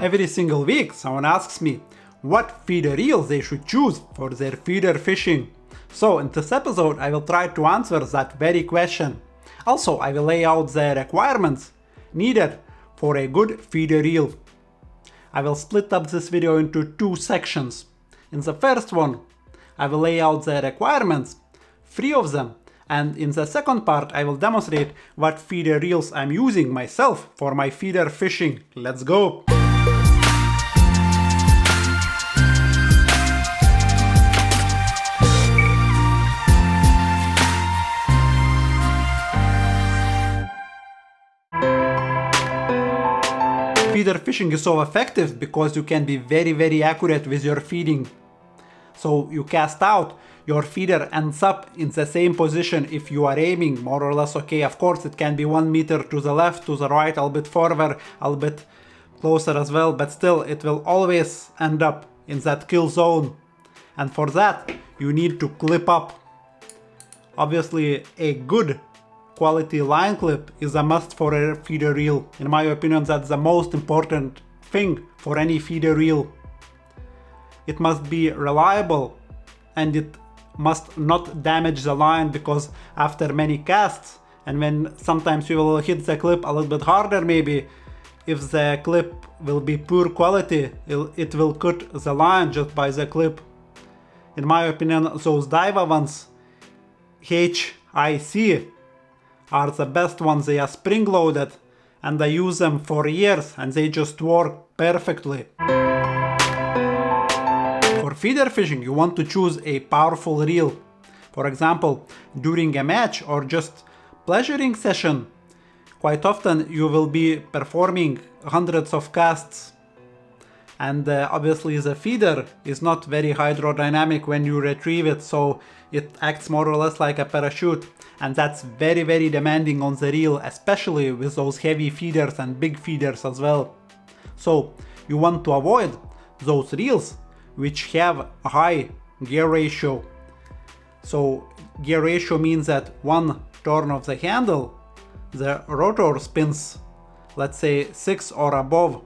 Every single week someone asks me what feeder reels they should choose for their feeder fishing. So in this episode I will try to answer that very question. Also I will lay out the requirements needed for a good feeder reel. I will split up this video into two sections. In the first one I will lay out the requirements, 3 of them, and in the second part I will demonstrate what feeder reels I'm using myself for my feeder fishing. Let's go! Feeder fishing is so effective because you can be very accurate with your feeding. So you cast out, your feeder ends up in the same position if you are aiming more or less okay. Of course it can be 1 meter to the left, to the right, a little bit further, a little bit closer as well, but still it will always end up in that kill zone. And for that you need to clip up. Obviously a good quality line clip is a must for a feeder reel. In my opinion, that's the most important thing for any feeder reel. It must be reliable and it must not damage the line, because after many casts and when sometimes you will hit the clip a little bit harder maybe, if the clip will be poor quality, it will cut the line just by the clip. In my opinion, those Daiwa ones, HIC, are the best ones. They are spring loaded and I use them for years and they just work perfectly. For feeder fishing you want to choose a powerful reel. For example, during a match or just pleasuring session, quite often you will be performing hundreds of casts. And obviously the feeder is not very hydrodynamic when you retrieve it, so it acts more or less like a parachute. And that's very demanding on the reel, especially with those heavy feeders and big feeders as well. So you want to avoid those reels which have a high gear ratio. So gear ratio means that one turn of the handle, the rotor spins, let's say 6 or above,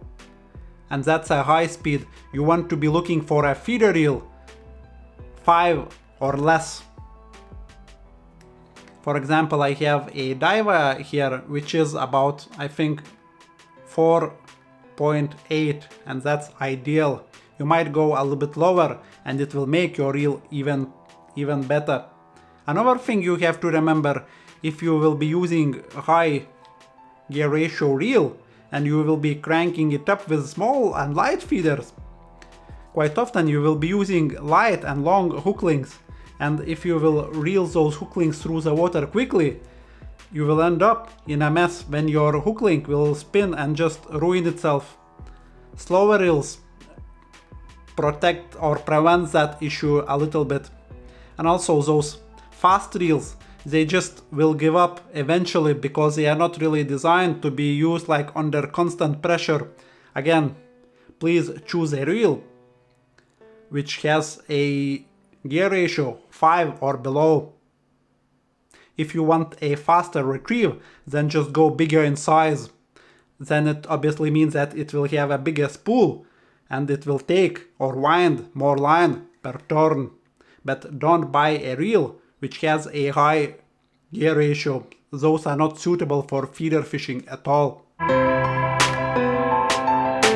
and that's a high speed. You want to be looking for a feeder reel 5 or less. For example, I have a Daiwa here which is about, I think, 4.8, and that's ideal. You might go a little bit lower and it will make your reel even better. Another thing you have to remember, if you will be using a high gear ratio reel and you will be cranking it up with small and light feeders, quite often you will be using light and long hook links. And if you will reel those hook links through the water quickly, you will end up in a mess when your hook link will spin and just ruin itself. Slower reels protect or prevent that issue a little bit. And also those fast reels, they just will give up eventually because they are not really designed to be used like under constant pressure. Again, please choose a reel which has a gear ratio 5 or below. If you want a faster retrieve, then just go bigger in size. Then it obviously means that it will have a bigger spool and it will take or wind more line per turn. But don't buy a reel which has a high gear ratio. Those are not suitable for feeder fishing at all.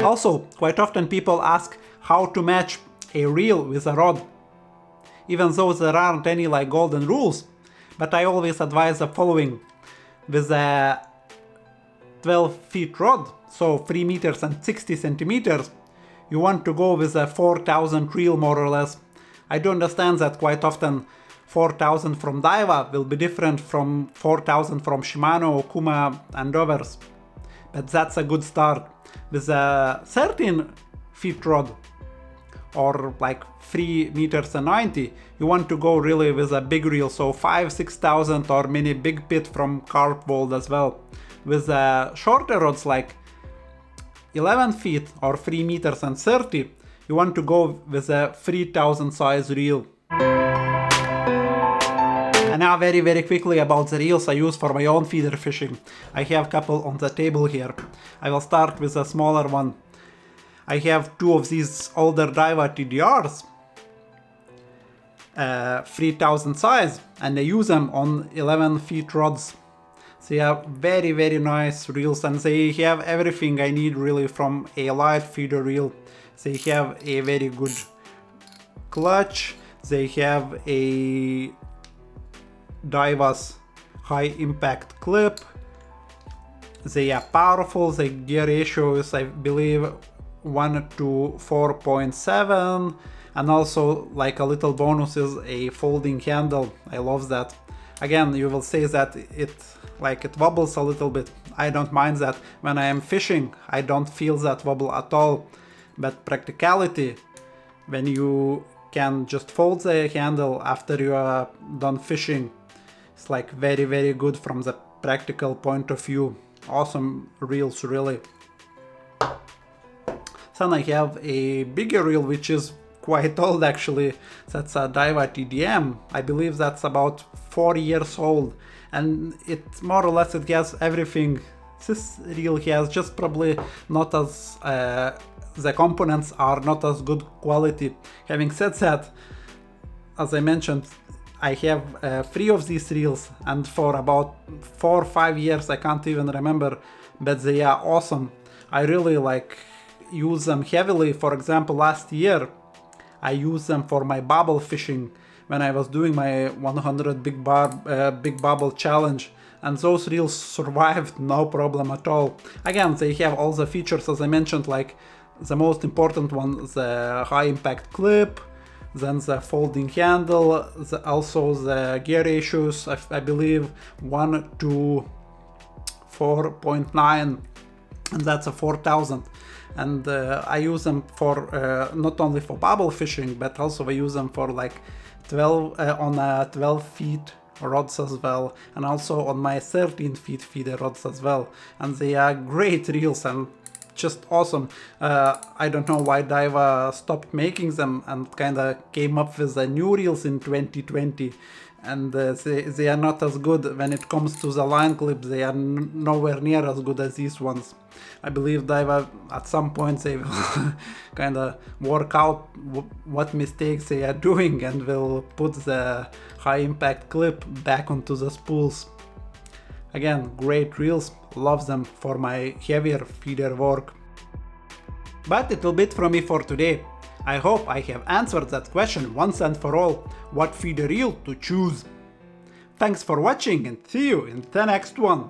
Also, quite often people ask how to match a reel with a rod. Even though there aren't any like golden rules, but I always advise the following. With a 12 feet rod, so 3 meters and 60 centimeters, you want to go with a 4000 reel more or less. I do understand that quite often 4000 from Daiwa will be different from 4000 from Shimano, Okuma and others. But that's a good start. With a 13 feet rod, or like 3 meters and 90, you want to go really with a big reel, so 5-6,000 or mini big pit from Carp World as well. With shorter rods like 11 feet or 3 meters and 30, you want to go with a 3000 size reel. And now very quickly about the reels I use for my own feeder fishing. I have a couple on the table here. I will start with a smaller one. I have two of these older Daiwa TDRs, 3000 size, and I use them on 11 feet rods. They are very, very nice reels, and they have everything I need really from a light feeder reel. They have a very good clutch, they have a Daiwa's high impact clip, they are powerful, the gear ratio is, I believe, 1 to 4.7, and also, like, a little bonus is a folding handle. I love that. Again, you will say that it wobbles a little bit. I don't mind that. When I am fishing, I don't feel that wobble at all. But practicality, when you can just fold the handle after you are done fishing, it's like very, very good from the practical point of view. Awesome reels, really. Then I have a bigger reel, which is quite old actually. That's a Daiwa TDM. I believe that's about 4 years old, and it more or less it has everything this reel has, just probably not as the components are not as good quality. Having said that, as I mentioned, I have 3 of these reels, and for about 4 or 5 years, I can't even remember, but they are awesome. I really use them heavily. For example, last year I used them for my bobble fishing when I was doing my 100 big bobble challenge, and those reels survived no problem at all. Again, they have all the features as I mentioned, like the most important one, the high impact clip, then the folding handle, also the gear ratios, I believe 1 to 4.9, and that's a 4000. And I use them for not only for bobble fishing, but also I use them for like 12 feet rods as well, and also on my 13 feet feeder rods as well. And they are great reels and just awesome. I don't know why Daiwa stopped making them and kind of came up with the new reels in 2020, and they are not as good when it comes to the line clips. They are nowhere near as good as these ones. I believe Daiwa at some point they will kind of work out what mistakes they are doing and will put the high impact clip back onto the spools. Again, great reels, love them for my heavier feeder work. But it will be it from me for today. I hope I have answered that question once and for all, what feeder reel to choose. Thanks for watching and see you in the next one.